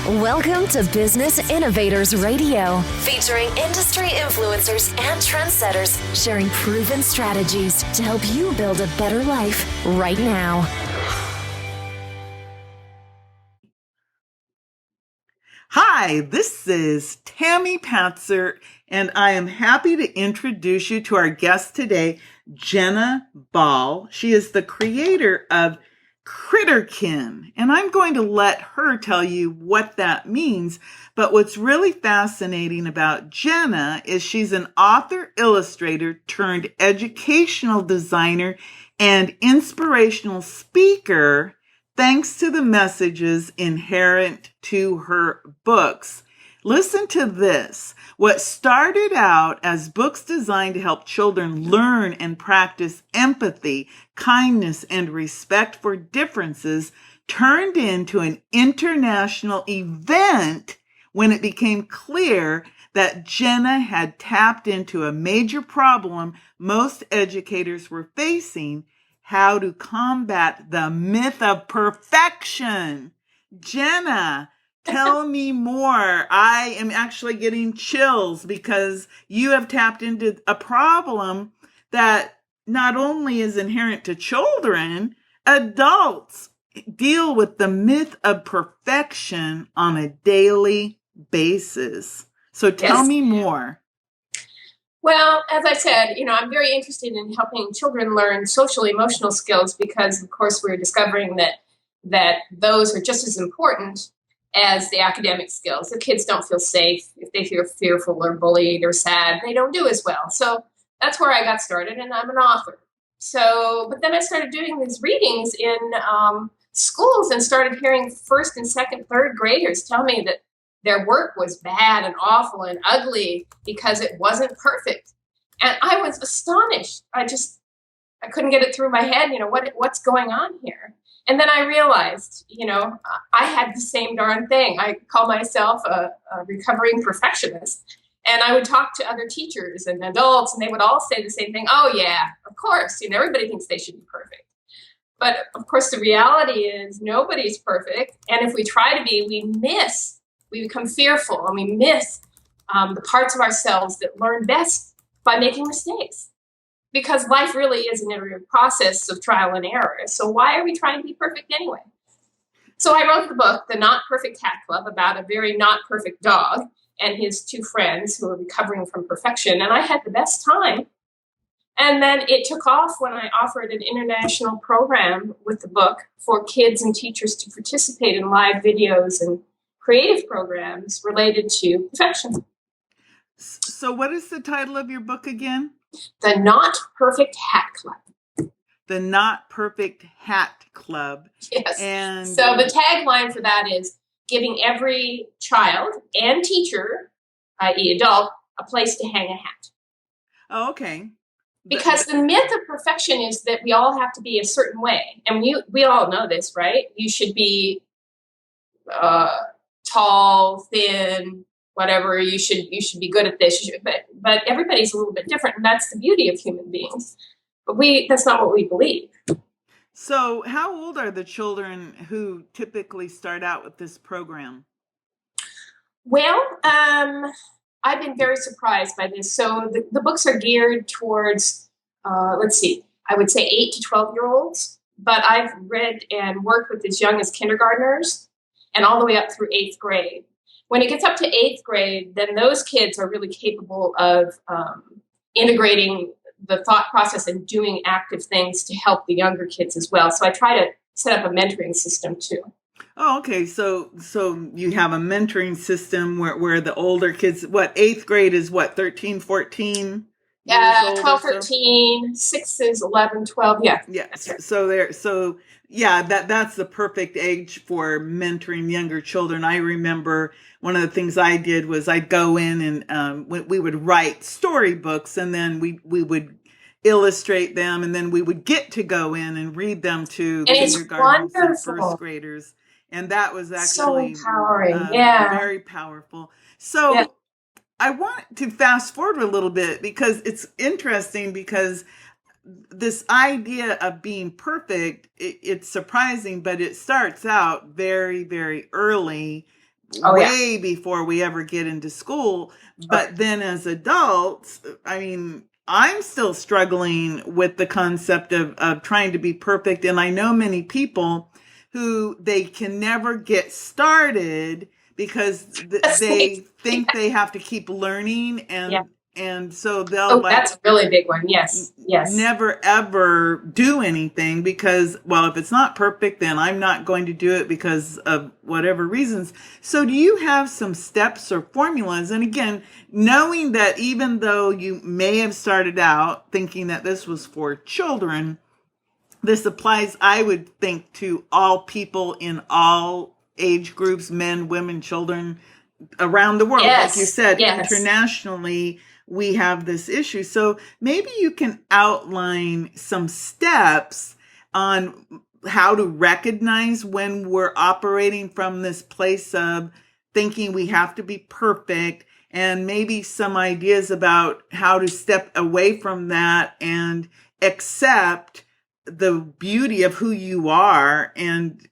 Welcome to Business Innovators Radio, featuring industry influencers and trendsetters sharing proven strategies to help you build a better life right now. Hi, this is Tammy Patzer, and I am happy to introduce you to our guest today, Jena Ball. She is the creator of Critterkin, and I'm going to let her tell you what that means. But what's really fascinating about Jenna is she's an author, illustrator, turned educational designer and inspirational speaker, thanks to the messages inherent to her books. Listen to this. What started out as books designed to help children learn and practice empathy, kindness, and respect for differences turned into an international event when it became clear that Jenna had tapped into a major problem most educators were facing: how to combat the myth of perfection. Jenna, tell me more. I am actually getting chills because you have tapped into a problem that not only is inherent to children, adults deal with the myth of perfection on a daily basis. So tell me more. Well, as I said, I'm very interested in helping children learn social emotional skills because, of course, we're discovering that those are just as important as the academic skills. If kids don't feel safe, if they feel fearful or bullied or sad, they don't do as well. So that's where I got started, and I'm an author. But then I started doing these readings in schools and started hearing first and second, third graders tell me that their work was bad and awful and ugly because it wasn't perfect. And I was astonished. I couldn't get it through my head, what's going on here? And then I realized, I had the same darn thing. I call myself a recovering perfectionist. And I would talk to other teachers and adults, and they would all say the same thing. Oh, yeah, of course. Everybody thinks they should be perfect. But, of course, the reality is nobody's perfect. And if we try to be, we become fearful, and we miss the parts of ourselves that learn best by making mistakes. Because life really is an iterative process of trial and error. So why are we trying to be perfect anyway? So I wrote the book, The Not Perfect Hat Club, about a very not perfect dog and his two friends who are recovering from perfection. And I had the best time. And then it took off when I offered an international program with the book for kids and teachers to participate in live videos and creative programs related to perfection. So what is the title of your book again? The Not Perfect Hat Club. The Not Perfect Hat Club. Yes. And so the tagline for that is giving every child and teacher, i.e. adult, a place to hang a hat. Oh, okay. Because the myth of perfection is that we all have to be a certain way. And we all know this, right? You should be tall, thin, whatever. You should be good at this. But everybody's a little bit different, and that's the beauty of human beings. But that's not what we believe. So how old are the children who typically start out with this program? Well, I've been very surprised by this. So the books are geared towards, I would say 8 to 12-year-olds. But I've read and worked with as young as kindergartners and all the way up through 8th grade. When it gets up to 8th grade, then those kids are really capable of integrating the thought process and doing active things to help the younger kids as well. So I try to set up a mentoring system too. Oh, okay. So you have a mentoring system where the older kids, 8th grade is 13, 14? Yeah, 12, 13, 6 is 11, 12. Yeah. Yeah. So that's the perfect age for mentoring younger children. I remember one of the things I did was I'd go in and we would write storybooks, and then we would illustrate them, and then we would get to go in and read them to kindergartners and first graders. And that was actually so empowering. Very powerful. So yeah. I want to fast forward a little bit because it's interesting, because this idea of being perfect, it's surprising, but it starts out very, very early Oh, yeah. way before we ever get into school. But then as adults, I mean, I'm still struggling with the concept of trying to be perfect. And I know many people who they can never get started because they think they have to keep learning, and so they'll that's a really big one. Yes. never ever do anything because, well, if it's not perfect, then I'm not going to do it because of whatever reasons. So do you have some steps or formulas? And again, knowing that even though you may have started out thinking that this was for children, this applies, I would think, to all people in all age groups, men, women, children around the world. Yes. Like you said, Yes. internationally, we have this issue. So maybe you can outline some steps on how to recognize when we're operating from this place of thinking we have to be perfect, and maybe some ideas about how to step away from that and accept the beauty of who you are and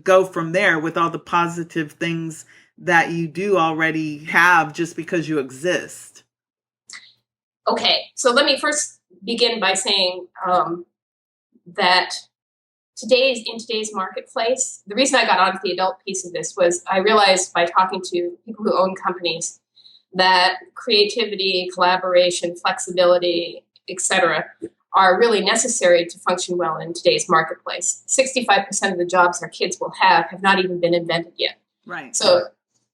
go from there with all the positive things that you do already have just because you exist. Okay, so let me first begin by saying that in today's marketplace, the reason I got onto the adult piece of this was I realized by talking to people who own companies that creativity, collaboration, flexibility, etc., are really necessary to function well in today's marketplace. 65% of the jobs our kids will have not even been invented yet. Right. So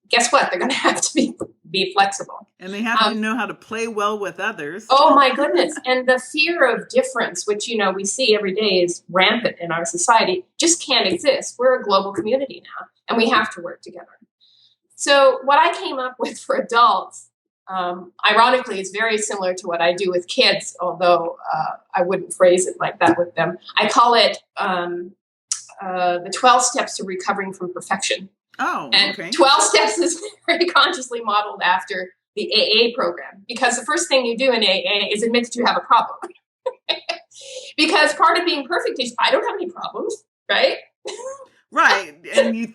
guess what? They're going to have to be flexible. And they have to know how to play well with others. Oh, my goodness. And the fear of difference, which, we see every day is rampant in our society, just can't exist. We're a global community now, and we have to work together. So what I came up with for adults, ironically, is very similar to what I do with kids, although I wouldn't phrase it like that with them. I call it the 12 steps to recovering from perfection. Oh, and okay. 12 steps is very consciously modeled after the AA program, because the first thing you do in AA is admit that you have a problem. Because part of being perfect is I don't have any problems, right? Right. And you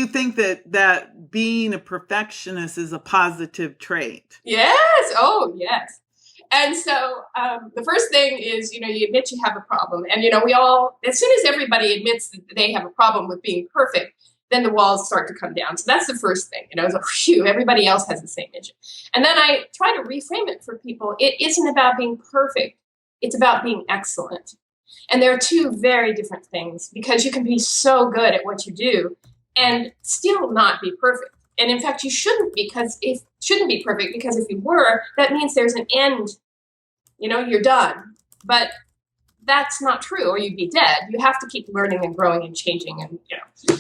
think that being a perfectionist is a positive trait. Yes. Oh, yes. And so the first thing is, you admit you have a problem. And, we all, as soon as everybody admits that they have a problem with being perfect, then the walls start to come down. So that's the first thing. It's like, phew, everybody else has the same issue. And then I try to reframe it for people. It isn't about being perfect. It's about being excellent. And there are two very different things, because you can be so good at what you do and still not be perfect. And in fact, you shouldn't be perfect, because if you were, that means there's an end. You're done. But that's not true, or you'd be dead. You have to keep learning and growing and changing. And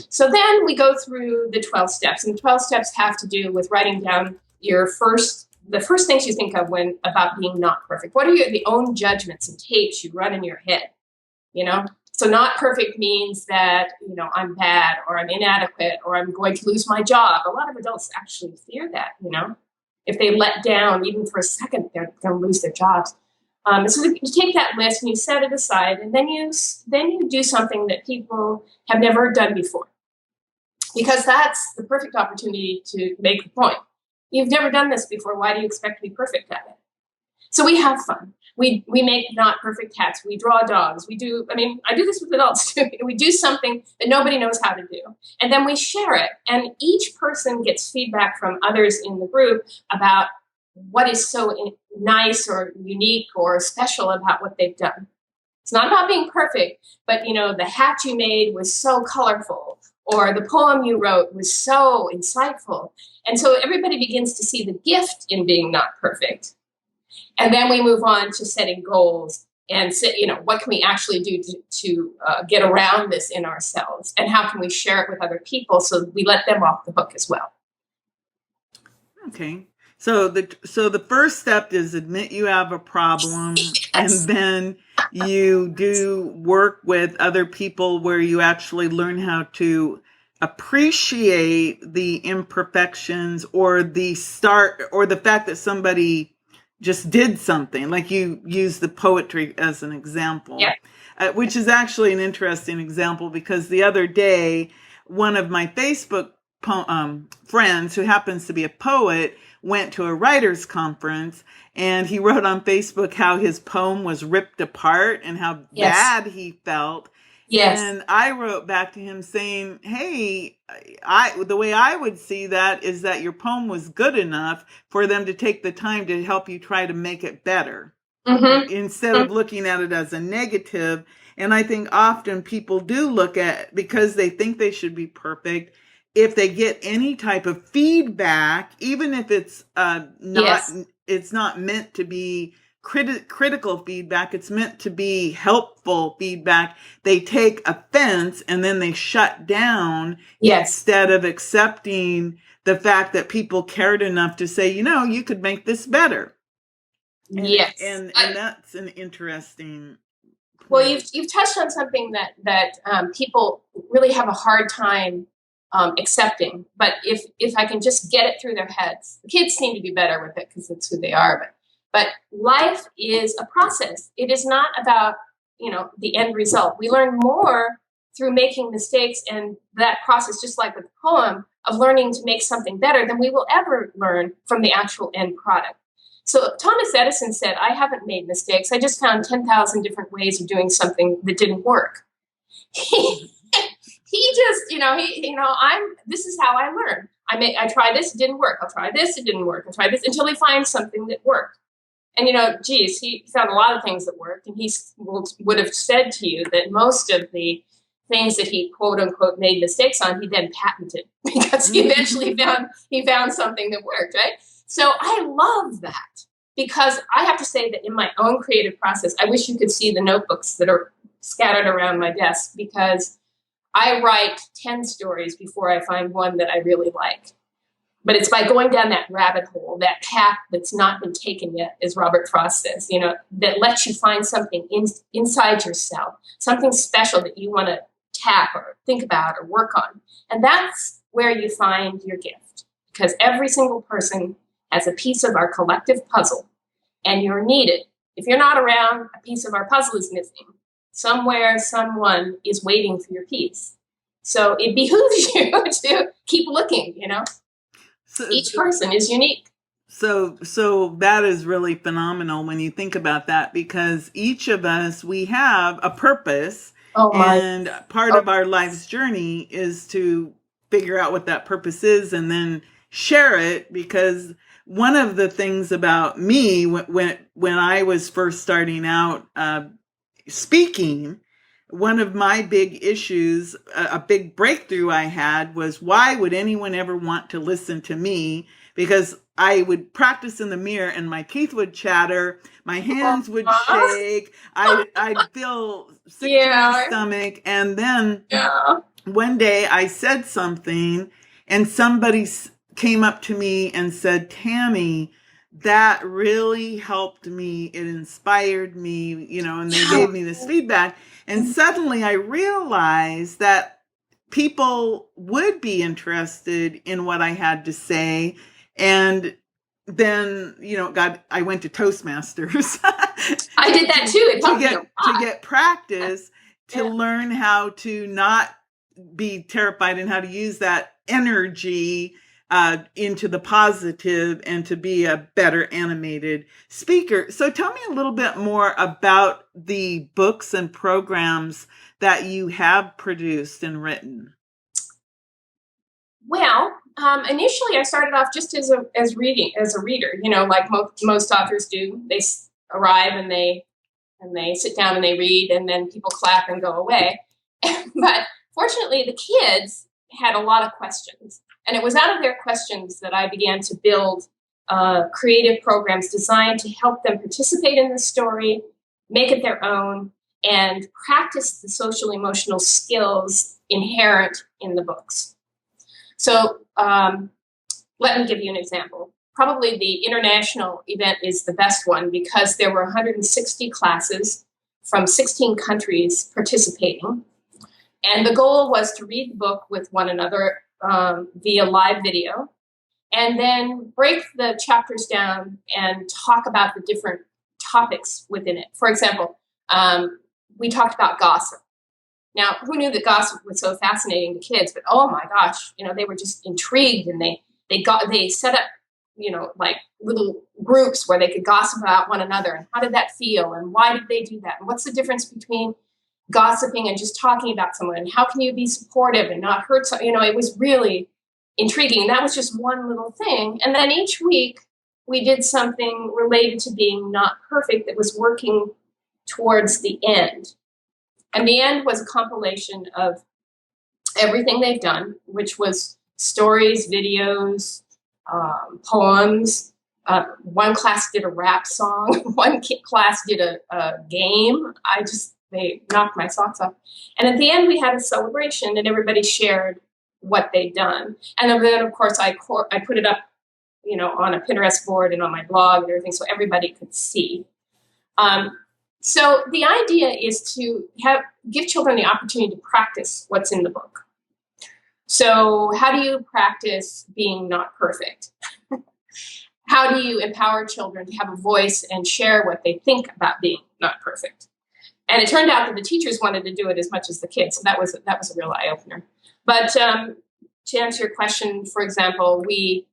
so then we go through the 12 steps, and the 12 steps have to do with writing down the first things you think of when about being not perfect. What are the own judgments and tapes you run in your head? So not perfect means that, I'm bad, or I'm inadequate, or I'm going to lose my job. A lot of adults actually fear that, if they let down even for a second, they're going to lose their jobs. So you take that list and you set it aside, and then you do something that people have never done before, because that's the perfect opportunity to make the point. You've never done this before. Why do you expect to be perfect at it? So we have fun. We make not perfect hats. We draw dogs. I do this with adults too. We do something that nobody knows how to do, and then we share it. And each person gets feedback from others in the group about what is so nice or unique or special about what they've done. It's not about being perfect, but the hat you made was so colorful, or the poem you wrote was so insightful. And so everybody begins to see the gift in being not perfect. And then we move on to setting goals and what can we actually do to get around this in ourselves, and how can we share it with other people so we let them off the hook as well. Okay. So the first step is admit you have a problem, yes. And then you do work with other people where you actually learn how to appreciate the imperfections or the fact that somebody just did something, like you use the poetry as an example, yeah. Which is actually an interesting example, because the other day, one of my Facebook friends who happens to be a poet went to a writer's conference, and he wrote on Facebook how his poem was ripped apart and how bad he felt. Yes. And I wrote back to him saying, hey, the way I would see that is that your poem was good enough for them to take the time to help you try to make it better, instead of looking at it as a negative. And I think often people do look at, because they think they should be perfect, if they get any type of feedback, even if it's it's not meant to be critical feedback, it's meant to be helpful feedback, they take offense and then they shut down instead of accepting the fact that people cared enough to say, you could make this better. And that's an interesting point. Well, you've touched on something that people really have a hard time accepting. But if I can just get it through their heads, the kids seem to be better with it because it's who they are. But life is a process. It is not about, the end result. We learn more through making mistakes and that process, just like with the poem, of learning to make something better than we will ever learn from the actual end product. So Thomas Edison said, I haven't made mistakes. I just found 10,000 different ways of doing something that didn't work. He just, this is how I learn. I try this, it didn't work. I'll try this, it didn't work. I'll try this until he finds something that worked. And, he found a lot of things that worked. And he would have said to you that most of the things that he, quote unquote, made mistakes on, he then patented because he eventually found something that worked, right? So I love that because I have to say that in my own creative process, I wish you could see the notebooks that are scattered around my desk because I write 10 stories before I find one that I really like. But it's by going down that rabbit hole, that path that's not been taken yet, as Robert Frost says, that lets you find something inside yourself, something special that you want to tap or think about or work on. And that's where you find your gift, because every single person has a piece of our collective puzzle, and you're needed. If you're not around, a piece of our puzzle is missing. Somewhere, someone is waiting for your piece. So it behooves you to keep looking, So each person is unique. So that is really phenomenal when you think about that, because each of us, we have a purpose. And part of our life's journey is to figure out what that purpose is and then share it. Because one of the things about me when I was first starting out speaking, one of my big issues, a big breakthrough I had was, why would anyone ever want to listen to me? Because I would practice in the mirror and my teeth would chatter, my hands would shake, I'd feel sick to my stomach. And then one day I said something and somebody came up to me and said, Tammy, that really helped me. It inspired me, and they gave me this feedback. And suddenly I realized that people would be interested in what I had to say. And then, I went to Toastmasters. I did that too. To get practice, to learn how to not be terrified and how to use that energy into the positive and to be a better animated speaker. So tell me a little bit more about the books and programs that you have produced and written. Well, initially I started off just as a reader, like most authors do. They arrive and they sit down and they read, and then people clap and go away. But fortunately, the kids had a lot of questions. And it was out of their questions that I began to build creative programs designed to help them participate in the story, make it their own, and practice the social emotional skills inherent in the books. So let me give you an example. Probably the international event is the best one because there were 160 classes from 16 countries participating. And the goal was to read the book with one another via live video, and then break the chapters down and talk about the different topics within it. For example, we talked about gossip. Now, who knew that gossip was so fascinating to kids? But oh my gosh, they were just intrigued, and they set up, like little groups where they could gossip about one another, and how did that feel, and why did they do that, and what's the difference between gossiping and just talking about someone, and how can you be supportive and not hurt someone? It was really intriguing. And that was just one little thing. And then each week we did something related to being not perfect that was working towards the end. And the end was a compilation of everything they've done, which was stories, videos, poems. One class did a rap song. One class did a game. They knocked my socks off. And at the end, we had a celebration, and everybody shared what they'd done. And then, of course, I put it up, on a Pinterest board and on my blog and everything, so everybody could see. So the idea is to give children the opportunity to practice what's in the book. So how do you practice being not perfect? How do you empower children to have a voice and share what they think about being not perfect? And it turned out that the teachers wanted to do it as much as the kids. So that was a real eye-opener. But to answer your question, for example, we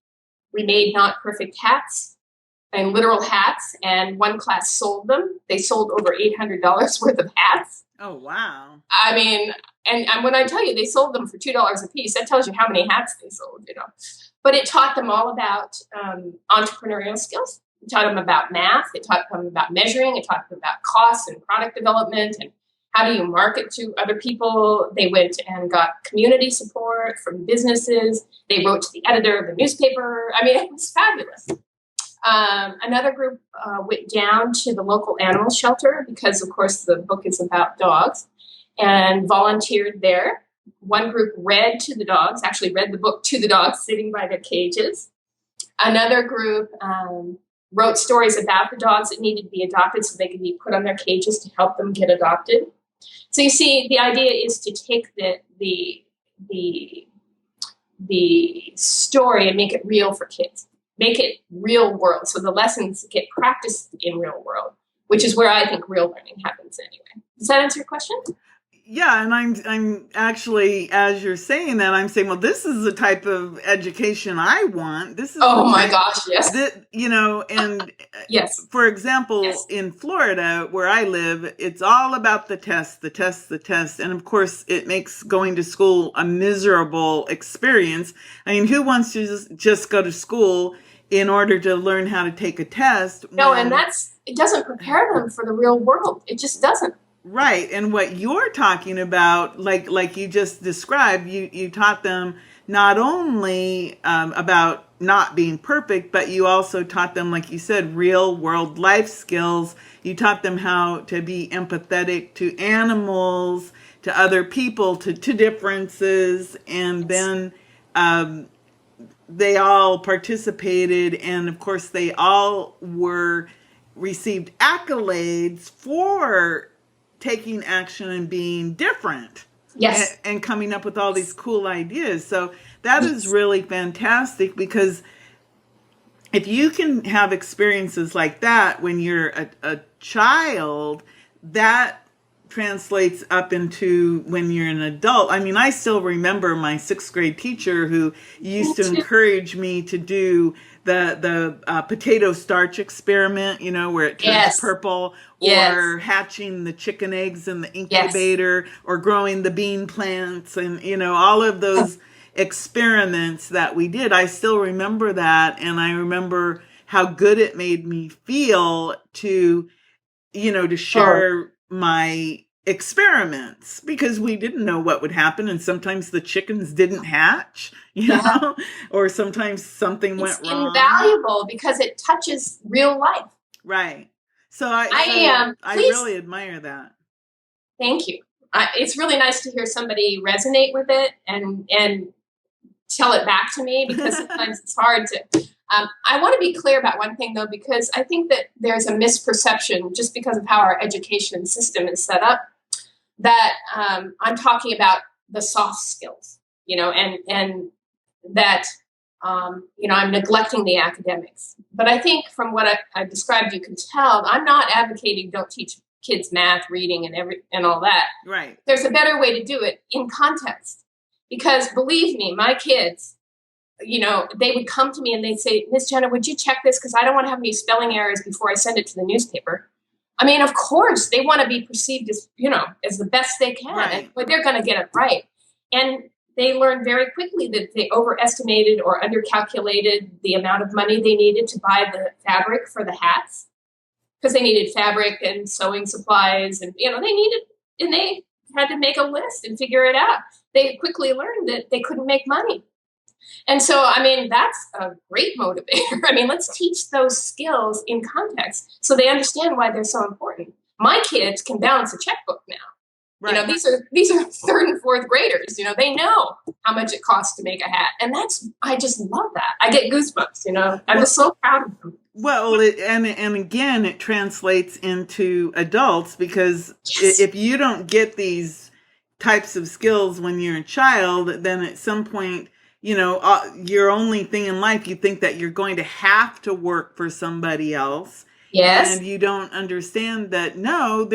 made not perfect hats and literal hats, and one class sold them. They sold over $800 worth of hats. Oh, wow. I mean, and when I tell you they sold them for $2 a piece, that tells you how many hats they sold, But it taught them all about entrepreneurial skills. It taught them about math. It taught them about measuring. It taught them about costs and product development and how do you market to other people. They went and got community support from businesses. They wrote to the editor of the newspaper. I mean, it was fabulous. Another group went down to the local animal shelter because, of course, the book is about dogs, and volunteered there. One group read to the dogs, actually read the book to the dogs sitting by their cages. Another group wrote stories about the dogs that needed to be adopted so they could be put on their cages to help them get adopted. So you see, the idea is to take the story and make it real for kids. Make it real world. So the lessons get practiced in real world, which is where I think real learning happens anyway. Does that answer your question? Yeah, and I'm actually, as you're saying that, I'm saying, well, this is the type of education I want. This is my gosh, yes. That, and yes. For example, yes. In Florida, where I live, it's all about the test. And of course, it makes going to school a miserable experience. I mean, who wants to just go to school in order to learn how to take a test? No, and it doesn't prepare them for the real world. It just doesn't. Right. And what you're talking about, like you just described, you taught them not only about not being perfect, but you also taught them, like you said, real world life skills. You taught them how to be empathetic to animals, to other people, to differences. And then they all participated. And of course, they all received accolades for taking action and being different. Yes. And coming up with all these cool ideas. So that is really fantastic, because if you can have experiences like that when you're a child, that translates up into when you're an adult. I mean, I still remember my 6th grade teacher who used to encourage me to do the potato starch experiment, where it turns purple, or hatching the chicken eggs in the incubator, or growing the bean plants, and, all of those experiments that we did. I still remember that. And I remember how good it made me feel to share my experiments, because we didn't know what would happen. And sometimes the chickens didn't hatch, or sometimes something went wrong. It's invaluable because it touches real life. Right. So I really admire that. Thank you. It's really nice to hear somebody resonate with it and tell it back to me, because sometimes it's hard to. I want to be clear about one thing, though, because I think that there's a misperception just because of how our education system is set up, that I'm talking about the soft skills, and that, I'm neglecting the academics. But I think from what I described, you can tell I'm not advocating don't teach kids math, reading, and all that. Right. There's a better way to do it in context. Because believe me, my kids, they would come to me and they'd say, Miss Jenna, would you check this? Because I don't want to have any spelling errors before I send it to the newspaper. I mean, of course, they want to be perceived as, as the best they can, right. But they're going to get it right. And they learned very quickly that they overestimated or undercalculated the amount of money they needed to buy the fabric for the hats, because they needed fabric and sewing supplies, and they had to make a list and figure it out. They quickly learned that they couldn't make money. And so, I mean, that's a great motivator. I mean, let's teach those skills in context so they understand why they're so important. My kids can balance a checkbook now. Right. These are third and fourth graders. They know how much it costs to make a hat. And I just love that. I get goosebumps, I'm just so proud of them. Well, and again, it translates into adults, because Yes. if you don't get these types of skills when you're a child, then at some point, your only thing in life, you think that you're going to have to work for somebody else. Yes. And you don't understand that, no,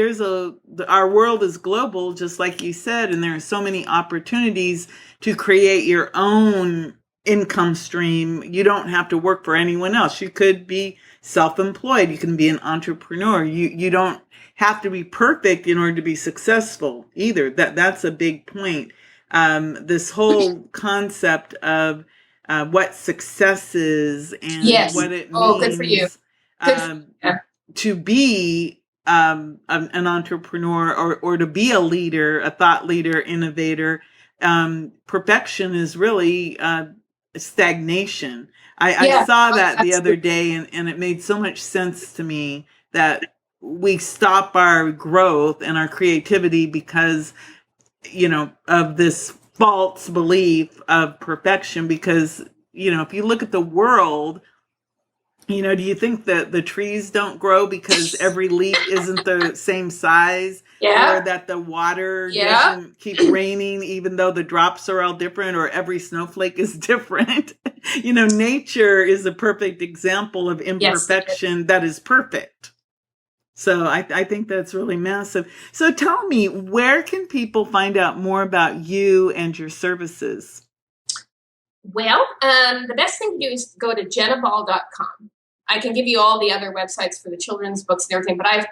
our world is global, just like you said, and there are so many opportunities to create your own income stream. You don't have to work for anyone else. You could be self-employed. You can be an entrepreneur. You don't have to be perfect in order to be successful either. That's a big point. This whole concept of what success is and Yes. what it means. Oh, good for you. To be an entrepreneur or to be a leader, a thought leader, innovator. Perfection is really stagnation. I saw that the other day, and it made so much sense to me that we stop our growth and our creativity because, of this false belief of perfection. Because, if you look at the world, do you think that the trees don't grow because every leaf isn't the same size? Yeah. Or that the water doesn't keep raining even though the drops are all different, or every snowflake is different? Nature is a perfect example of imperfection that is perfect. So I think that's really massive. So tell me, where can people find out more about you and your services? Well, the best thing to do is go to JenaBall.com. I can give you all the other websites for the children's books and everything, but I've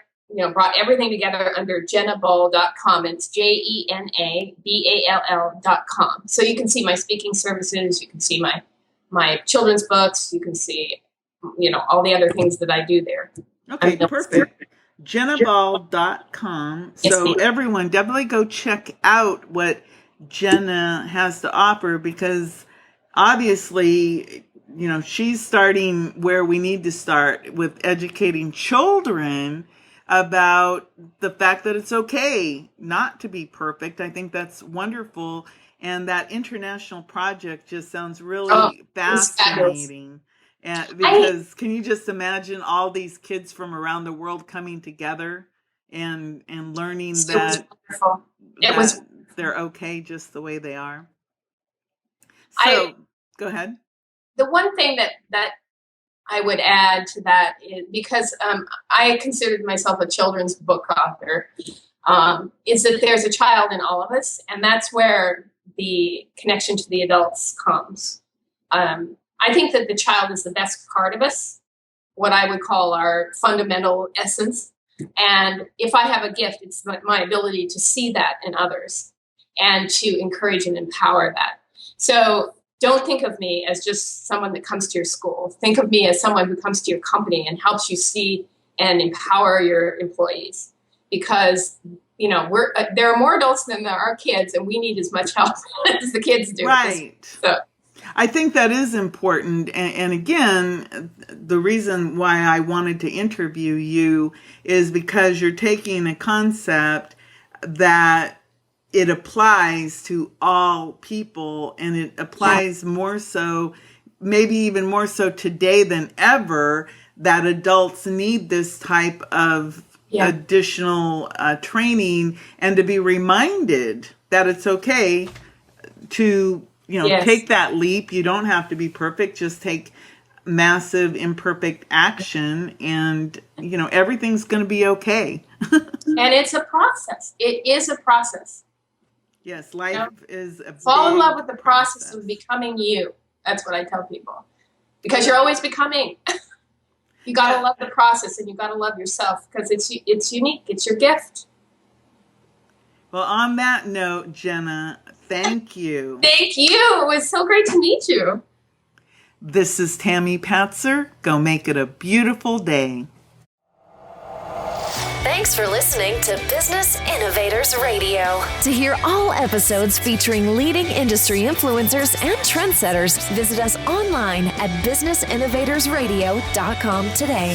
brought everything together under JenaBall.com. It's JenaBall.com. So you can see my speaking services. You can see my children's books. You can see, all the other things that I do there. Okay, perfect. JenaBall.com. So everyone, definitely go check out what Jenna has to offer, because obviously, she's starting where we need to start, with educating children about the fact that it's okay not to be perfect. I think that's wonderful. And that international project just sounds really fascinating. Because can you just imagine all these kids from around the world coming together and learning that they're okay just the way they are? So go ahead. The one thing that I would add to that is, because I considered myself a children's book author, is that there's a child in all of us, and that's where the connection to the adults comes. I think that the child is the best part of us, what I would call our fundamental essence. And if I have a gift, it's my ability to see that in others and to encourage and empower that. So don't think of me as just someone that comes to your school. Think of me as someone who comes to your company and helps you see and empower your employees. Because, there are more adults than there are kids, and we need as much help as the kids do. Right. So I think that is important. And again, the reason why I wanted to interview you is because you're taking a concept that it applies to all people, and it applies more so, maybe even more so today than ever, that adults need this type of additional training, and to be reminded that it's okay to take that leap. You don't have to be perfect. Just take massive imperfect action, and everything's going to be okay. And it's a process. It is a process. Yes, life is a fall in big love with the process of becoming you. That's what I tell people, because you're always becoming. You got to love the process, and you got to love yourself, because it's unique. It's your gift. Well, on that note, Jenna, thank you. Thank you. It was so great to meet you. This is Tammy Patzer. Go make it a beautiful day. Thanks for listening to Business Innovators Radio. To hear all episodes featuring leading industry influencers and trendsetters, visit us online at businessinnovatorsradio.com today.